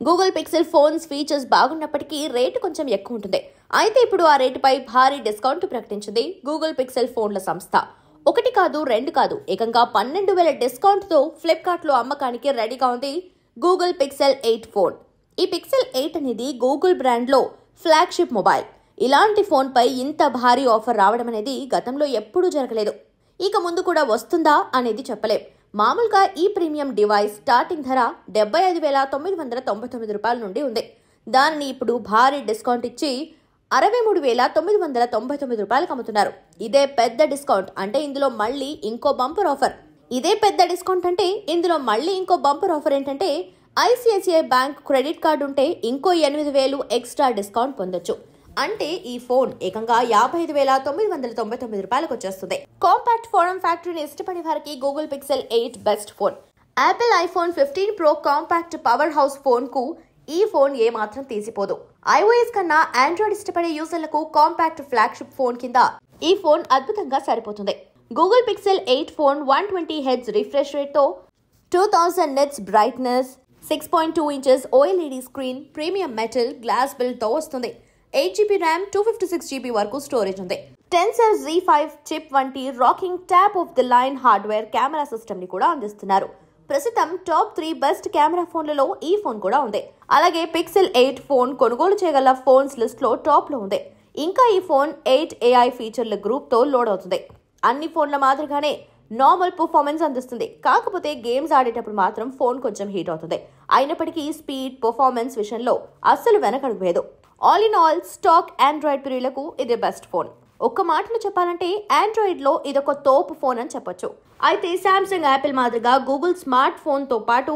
Google Pixel phones features బాగున్నప్పటికీ rate కొంచెం ఎక్కువ ఉంటుంది. అయితే ఇప్పుడు ఆ రేటుపై భారీ డిస్కౌంట్ ప్రకటించింది గూగుల్ పిక్సెల్ ఫోన్ల సంస్థ. ఒకటి కాదు, రెండు కాదు, ఏకంగా 12,000 డిస్కౌంట్తో ఫ్లిప్కార్ట్లో అమ్మకానికి రెడీగా ఉంది గూగుల్ పిక్సెల్ 8 ఫోన్. ఈ పిక్సెల్ 8 అనేది గూగుల్ బ్రాండ్లో ఫ్లాగ్షిప్ మొబైల్. ఇలాంటి ఫోన్పై ఇంత భారీ ఆఫర్ రావడం అనేది గతంలో ఎప్పుడూ జరగలేదు. ఇక ముందు కూడా వస్తుందా అనేది చెప్పలేం. మామూలుగా ఈ ప్రీమియం డివైస్ స్టార్టింగ్ ధర 75,999 రూపాయల నుండి ఉంది. దానిని ఇప్పుడు భారీ డిస్కౌంట్ ఇచ్చి 63,999 రూపాయలకు అమ్ముతున్నారు. ఇదే పెద్ద డిస్కౌంట్ అంటే ఇందులో మళ్ళీ ఇంకో బంపర్ ఆఫర్ ఏంటంటే ఐసిఐసిఐ బ్యాంక్ క్రెడిట్ కార్డు ఉంటే ఇంకో 8,000 ఎక్స్ట్రా డిస్కౌంట్ పొందొచ్చు. అంటే ఈ ఫోన్ ఏకంగా 55,999 రూపాయలకు వచ్చేస్తుంది. కాంపాక్ట్ ఫారం ఫ్యాక్టరీని ఇష్టపడే వారికి Google pixel 8 best phone. Apple iPhone 15 pro compact power house phone కు ఈ ఫోన్ ఏమాత్రం తీసిపోదు. ఐఓఎస్ కన్నా ఆండ్రాయిడ్ ఇష్టపడే యూజర్లకు కాంపాక్ట్ ఫ్లాగ్షిప్ ఫోన్ కింద ఈ ఫోన్ అద్భుతంగా సరిపోతుంది. Google pixel 8 phone 120 hertz refresh rate తో 2000 nits brightness, 6.2 inches OLED screen, premium metal glass build తో వస్తుంది. 8GB ర్యామ్, 256GB వరకు స్టోరేజ్ ఉంది. టెన్సర్ Z5 చిప్ వంటి rocking top of the line hardware camera system ని కూడా అందిస్తున్నారు. ప్రస్తుతం టాప్ 3 బెస్ట్ కెమెరా ఫోన్లలో ఈ ఫోన్ కూడా ఉంది. అలాగే పిక్సెల్ 8 ఫోన్ కొనుగోలు చేయగల ఫోన్స్ లిస్ట్ లో టాప్ లో ఉంది. ఇంకా ఈ ఫోన్ 8 AI ఫీచర్ల గ్రూప్ తో లోడ్ అవుతుంది. అన్ని ఫోన్ల మాదిరిగానే నార్మల్ పర్ఫార్మెన్స్ అందిస్తుంది. కాకపోతే గేమ్స్ ఆడేటప్పుడు మాత్రం ఫోన్ కొంచెం హీట్ అవుతుంది. అయినప్పటికీ స్పీడ్, పర్ఫార్మెన్స్ విషయంలో అస్సలు వెనకడుగు వేయదు. All in all stock Android ప్రియులకు ఇది బెస్ట్ ఫోన్. ఒక్క మాటలో చెప్పాలంటే ఆండ్రాయిడ్ లో ఇదొక తోపు ఫోన్ అని చెప్పొచ్చు. అయితే శాంసంగ్, యాపిల్ మాదిరిగా గూగుల్ స్మార్ట్ ఫోన్ తో పాటు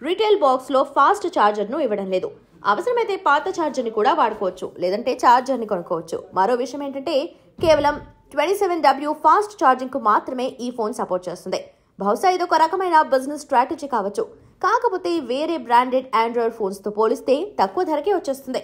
రిటైల్ బాక్స్ లో ఫాస్ట్ ఛార్జర్ ను ఇవ్వడం లేదు. అవసరమైతే పాత ఛార్జర్ ని కూడా వాడుకోవచ్చు, లేదంటే ఛార్జర్ ని కొనుక్కోవచ్చు. మరో విషయం ఏంటంటే కేవలం 27W ఫాస్ట్ ఛార్జింగ్ కు మాత్రమే ఈ ఫోన్ సపోర్ట్ చేస్తుంది. బహుశా ఇదొక రకమైన బిజినెస్ స్ట్రాటజీ కావచ్చు. కాకపోతే వేరే బ్రాండెడ్ ఆండ్రాయిడ్ ఫోన్స్ తో పోలిస్తే తక్కువ ధరకే వచ్చేస్తుంది.